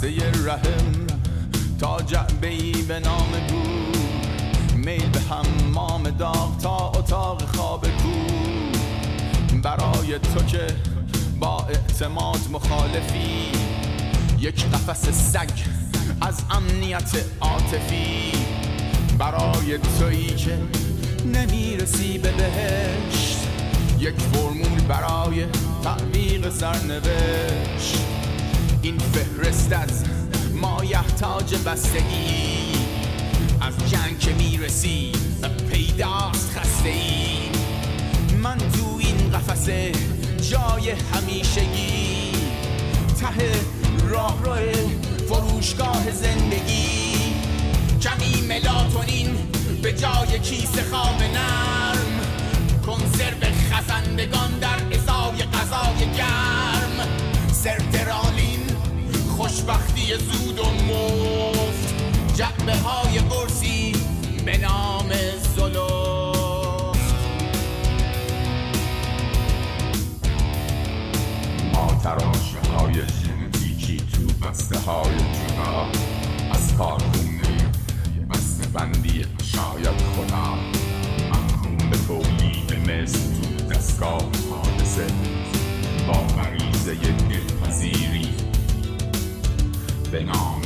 بسته رحم تا جعبه‌ای به نام گور، میل به حمام داغ تا اتاق خواب کور. برای تو که با اعتماد مخالفی، یک قفس سگ از امنیت عاطفی. برای تویی که نمیرسی به بهشت، یک فرمول برای تعویق سرنوشت. این فهرست از مایحتاج بستگی، از جنگ که میرسی پیداست خستگی. من تو این قفسه جای همیشگی، ته راهرو فروشگاه زندگی. کمی ملاتونین به جای کیسه خواب نرم، کنسرو خزندگان در ازای غذای گرم. سرترالین خوشبختی زود و مفت، جعبه های قرصی به نام زلفت. ما تراشه های ژنتیکی تو بسته های جونا، از کارخونه بسته بندی شاید خدا. محکوم به تولید مثل تو دستگاه حادثه، با غریزه دلپذیری به نام